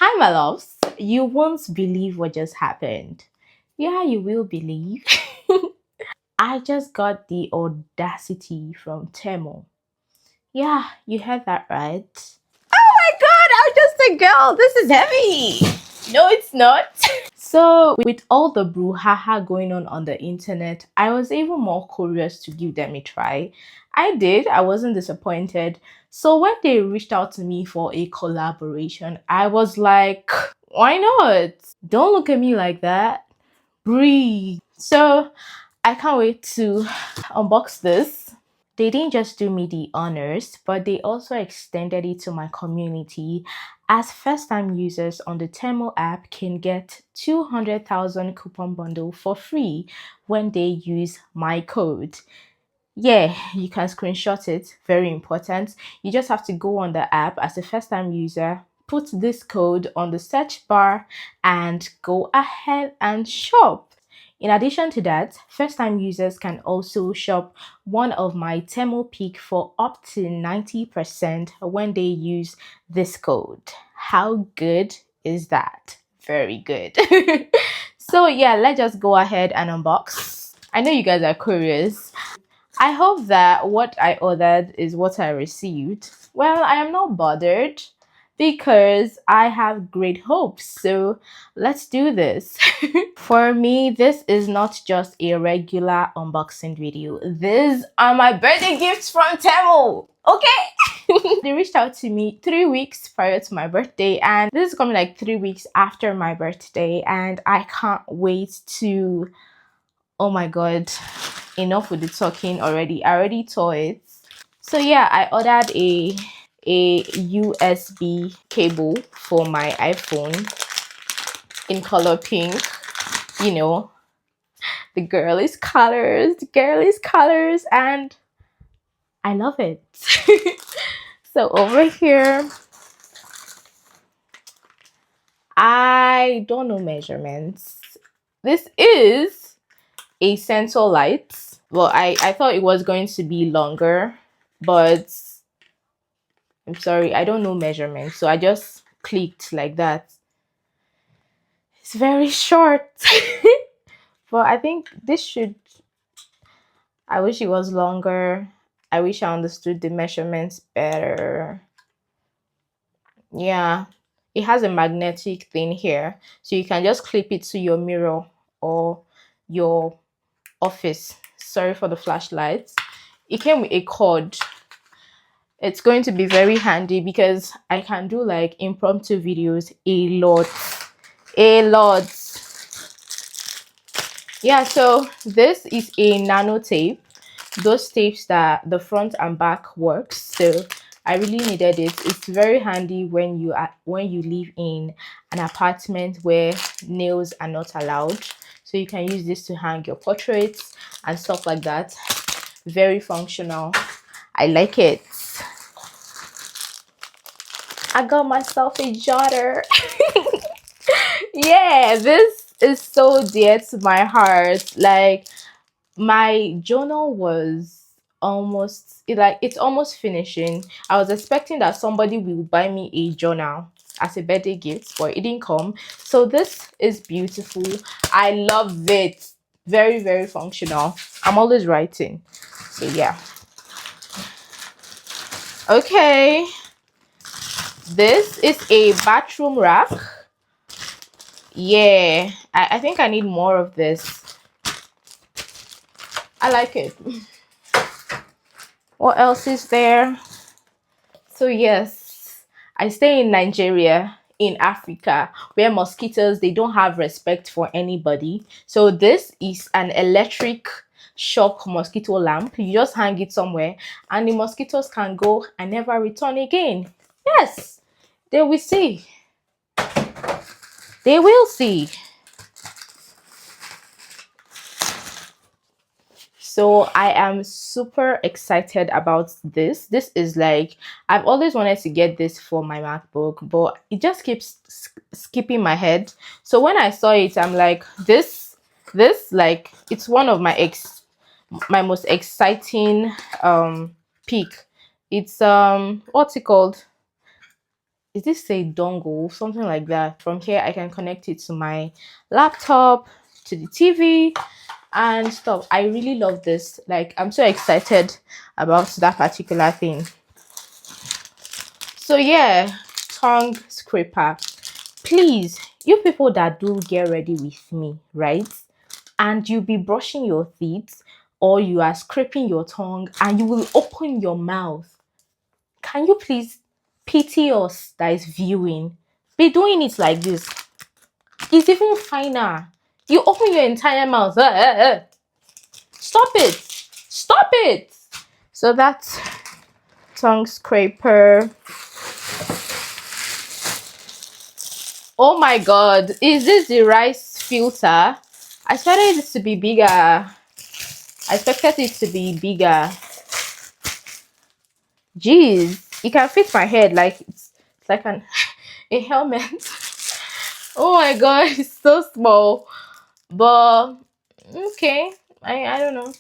Hi, my loves. You won't believe what just happened. Yeah, you will believe. I just got the audacity from Temu. Yeah, you heard that right. Oh my god, I'm just a girl. This is heavy. No, it's not. So, with all the brouhaha going on the internet, I was even more curious to give them a try. I did, I wasn't disappointed. So, when they reached out to me for a collaboration, I was like, why not? Don't look at me like that. Breathe. So, I can't wait to unbox this. They didn't just do me the honors, but they also extended it to my community as first-time users on the Temu app can get 200,000 coupon bundle for free when they use my code. Yeah, you can screenshot it. Very important. You just have to go on the app as a first-time user, put this code on the search bar, and go ahead and shop. In addition to that, first-time users can also shop one of my Temu Peak for up to 90% when they use this code. How good is that? Very good. So yeah, let's just go ahead and unbox. I know you guys are curious. I hope that what I ordered is what I received. Well, I am not bothered because I have great hopes. So let's do this. For me, this is not just a regular unboxing video. These are my birthday gifts from Temu. Okay? They reached out to me 3 weeks prior to my birthday, and this is coming like 3 weeks after my birthday, and I can't wait to, oh my god, enough with the talking already. I already tore it. So yeah, I ordered a USB cable for my iPhone in color pink. You know, the girlies colors, and I love it. So over here, I don't know measurements. This is a sensor light. Well, I thought it was going to be longer, but I'm sorry, I don't know measurements, so I just clicked like that. It's very short. But I think this should, I wish it was longer. I wish I understood the measurements better. Yeah, it has a magnetic thing here, so you can just clip it to your mirror or your office. Sorry for the flashlights. It came with a cord. It's going to be very handy because I can do like impromptu videos a lot. Yeah, so this is a nano tape, those tapes that the front and back works. So I really needed it. It's very handy when you live in an apartment where nails are not allowed, so you can use this to hang your portraits and stuff like that. Very functional. I like it. I got myself a jotter. Yeah, this is so dear to my heart. Like, my journal was it's almost finishing. I was expecting that somebody will buy me a journal as a birthday gift, but it didn't come. So this is beautiful. I love it. Very, very functional. I'm always writing. So yeah. Okay. This is a bathroom rack. Yeah, I think I need more of this. I like it. What else is there? So yes, I stay in Nigeria, in Africa, where mosquitoes, they don't have respect for anybody. So this is an electric shock mosquito lamp. You just hang it somewhere and the mosquitoes can go and never return again. Yes, they will see. They will see. So I am super excited about this. This is like, I've always wanted to get this for my MacBook, but it just keeps skipping my head. So when I saw it, I'm like, this like, it's one of my most exciting pick. It's what's it called? is this a dongle, something like that. From here I can connect it to my laptop, to the TV and stuff. I really love this. Like, I'm so excited about that particular thing. So yeah, tongue scraper. Please, you people that do get ready with me, right? And you be brushing your teeth or you are scraping your tongue and you will open your mouth. Can you please pity us that is viewing? Be doing it like this. It's even finer. You open your entire mouth. Stop it. Stop it. So that's tongue scraper. Oh my god. Is this the rice filter? I expected it to be bigger. I expected it to be bigger. Jeez. It can fit my head like it's like a helmet. Oh my god, it's so small. But okay. I don't know.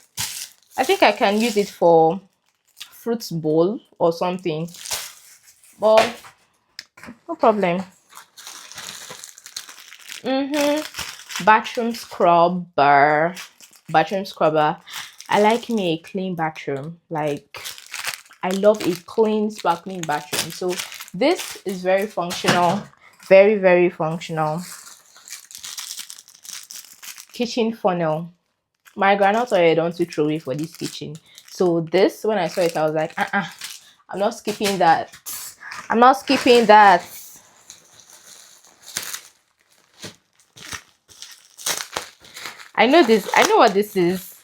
I think I can use it for fruits bowl or something. But no problem. Bathroom scrubber. Bathroom scrubber. I like me a clean bathroom. Like, I love a clean, sparkling bathroom. So this is very functional. Very, very functional. Kitchen funnel. My grandmother I don't to throw away for this kitchen. So this, when I saw it, I was like, I'm not skipping that. I'm not skipping that. I know this. I know what this is.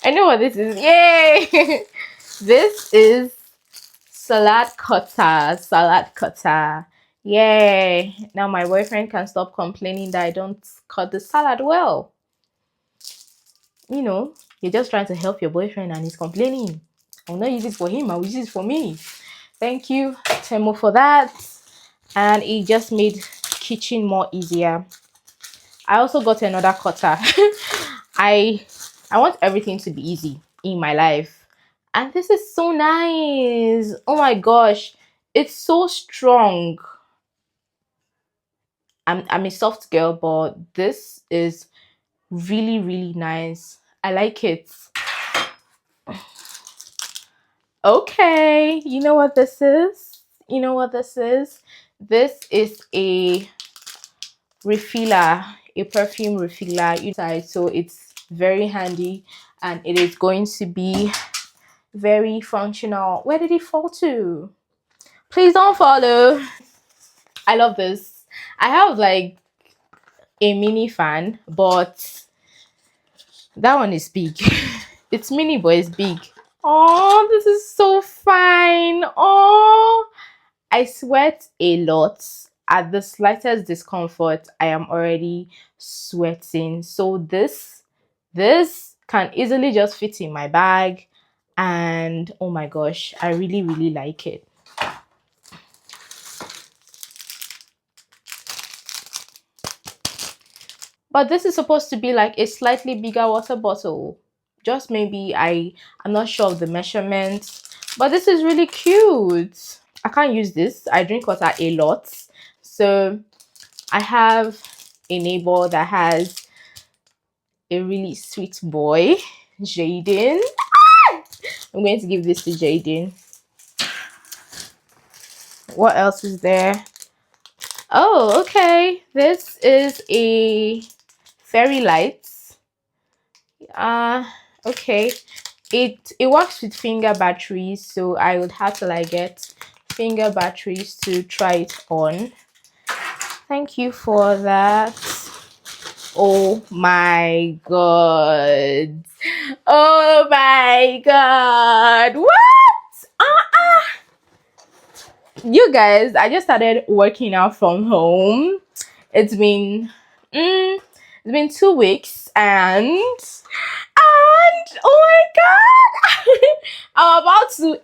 I know what this is. Yay! This is salad cutter. Salad cutter. Yay! Now my boyfriend can stop complaining that I don't cut the salad well. You know, you're just trying to help your boyfriend and he's complaining. I'll not use it for him. I'll use it for me. Thank you, Temu, for that. And it just made kitchen more easier. I also got another cutter. I want everything to be easy in my life. And this is so nice. Oh my gosh. It's so strong. I'm a soft girl, but this is really, really nice. I like it. Okay, you know what this is? You know what this is? This is a refiller, a perfume refiller inside, so it's very handy and it is going to be very functional. Where did it fall to? Please don't follow. I love this. I have like a mini fan, but that one is big. It's mini, but it's big. Oh, this is so fine. Oh, I sweat a lot. At the slightest discomfort, I am already sweating. So this can easily just fit in my bag. And oh my gosh, I really, really like it. But this is supposed to be like a slightly bigger water bottle. Just maybe I'm not sure of the measurements. But this is really cute. I can't use this. I drink water a lot. So I have a neighbor that has a really sweet boy, Jaden. I'm going to give this to Jaden. What else is there? Oh, okay. This is a fairy lights. Okay. It works with finger batteries, so I would have to like get finger batteries to try it on. Thank you for that. Oh my god. Oh my god. What? You guys, I just started working out from home. It's been it's been 2 weeks and oh my god. I'm about to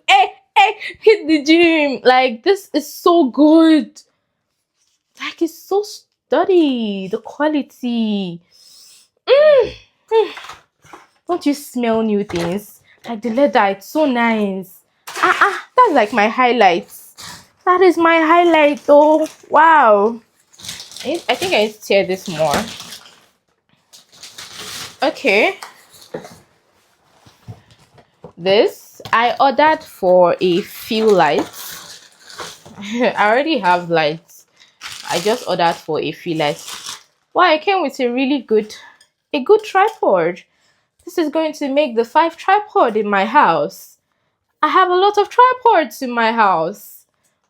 hit the gym. Like, this is so good. Like, it's so sturdy. The quality. Don't you smell new things? Like the leather, it's so nice. That's like my highlights. That is my highlight though. Wow. I think I need to tear this more. Okay. This I ordered for a few lights. I already have lights. I just ordered for a few lights. Wow, it came with a good tripod. This is going to make the 5 tripod in my house. I have a lot of tripods in my house.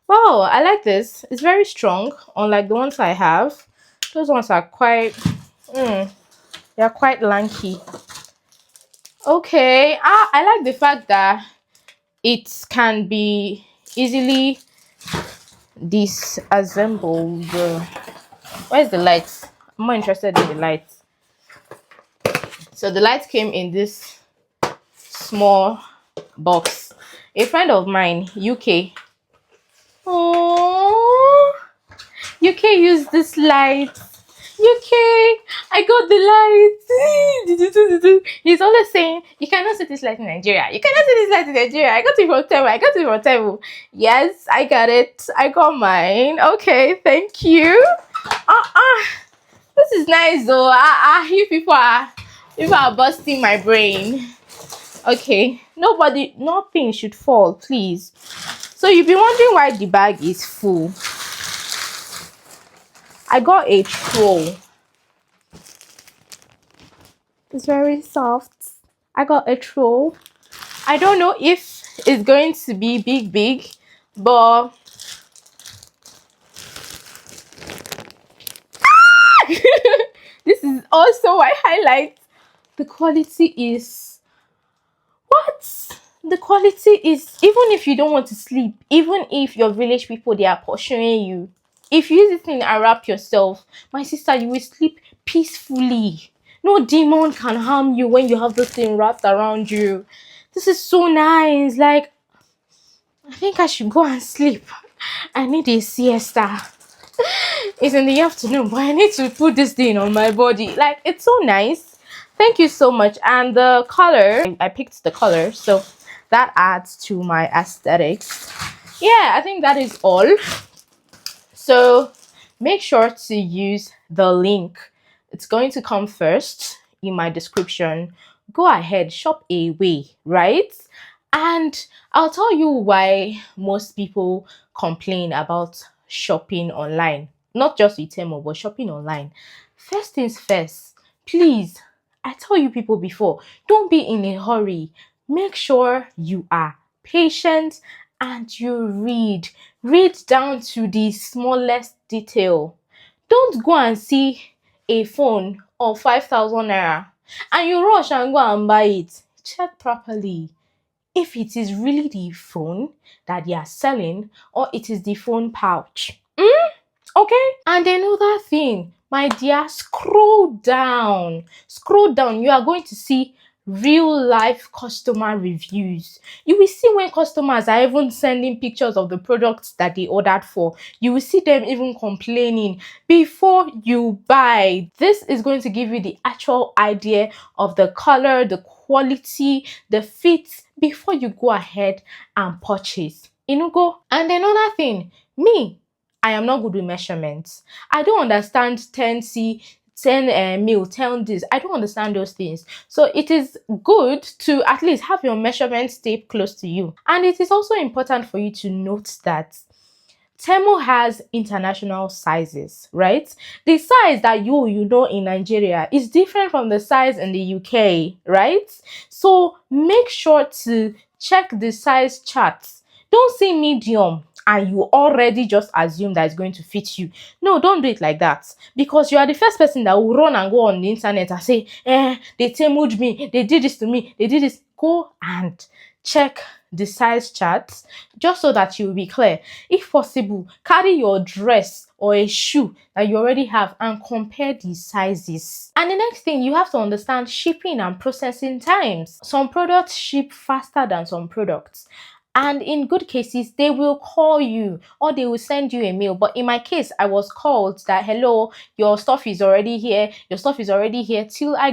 Wow, I like this. It's very strong, unlike the ones I have. Those ones are they're quite lanky. Okay, I like the fact that it can be easily disassembled. Where's the lights? I'm more interested in the lights. So the lights came in this small box. A friend of mine, UK. Oh, UK used this light. UK, I got the light. He's always saying, you cannot see this light in Nigeria. You cannot see this light in Nigeria. I got it from Temu. I got it from Temu. Yes, I got it. I got mine. Okay, thank you. This is nice though. Here people are busting my brain. Okay, nothing should fall, please. So you'll be wondering why the bag is full. I got a troll. It's very soft. I got a troll. I don't know if it's going to be big, but this is also my highlight. The quality is what? The quality is, even if you don't want to sleep, even if your village people they are pursuing you, if you use this thing and wrap yourself, my sister, you will sleep peacefully. No demon can harm you when you have this thing wrapped around you. This is so nice. Like, I think I should go and sleep. I need a siesta. It's in the afternoon, but I need to put this thing on my body. Like, it's so nice. Thank you so much. And the color, I picked the color, so that adds to my aesthetics. Yeah, I think that is all. So make sure to use the link. It's going to come first in my description. Go ahead, shop away, right? And I'll tell you why most people complain about shopping online. Not just with Temu, but shopping online. First things first, please, I tell you people before, don't be in a hurry. Make sure you are patient and you read. Read down to the smallest detail. Don't go and see a phone of 5,000 naira and you rush and go and buy it. Check properly if it is really the phone that they are selling or it is the phone pouch. Okay? And another thing, my dear, scroll down. Scroll down. You are going to see real life customer reviews. You will see when customers are even sending pictures of the products that they ordered for. You will see them even complaining before you buy. This is going to give you the actual idea of the color, the quality, the fit before you go ahead and purchase. Go. And another thing, me, I am not good with measurements. I don't understand 10C, 10 mil, 10 this. I don't understand those things. So it is good to at least have your measurement tape close to you. And it is also important for you to note that Temu has international sizes, right? The size that you know in Nigeria is different from the size in the UK, right? So make sure to check the size charts. Don't see medium and you already just assume that it's going to fit you. No, don't do it like that, because you are the first person that will run and go on the internet and say, they temued me, they did this to me, they did this. Go and check the size charts just so that you will be clear. If possible, carry your dress or a shoe that you already have and compare the sizes. And the next thing, you have to understand shipping and processing times. Some products ship faster than some products. And in good cases, they will call you or they will send you a mail. But in my case, I was called that, hello, your stuff is already here. Your stuff is already here. Till I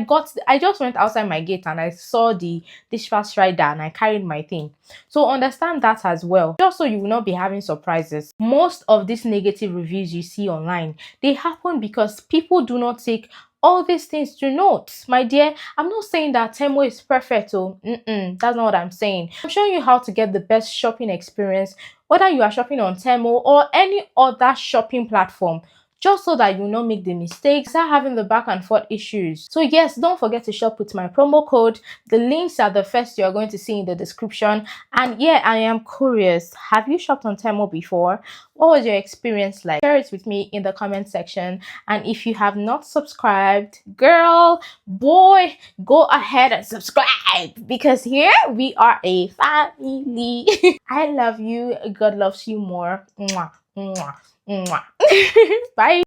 just went outside my gate and I saw the dispatch rider and I carried my thing. So understand that as well. Just so you will not be having surprises. Most of these negative reviews you see online, they happen because people do not take all these things to note. My dear, I'm not saying that Temu is perfect. Oh, that's not what I'm saying. I'm showing you how to get the best shopping experience, whether you are shopping on Temu or any other shopping platform, just so that you will not make the mistakes, start having the back and forth issues. So yes, don't forget to shop with my promo code. The links are the first you're going to see in the description. And yeah, I am curious, have you shopped on Temu before? What was your experience like? Share it with me in the comment section. And if you have not subscribed, girl, boy, go ahead and subscribe, because here we are a family. I love you. God loves you more. Mwah, mwah, mwah. Bye.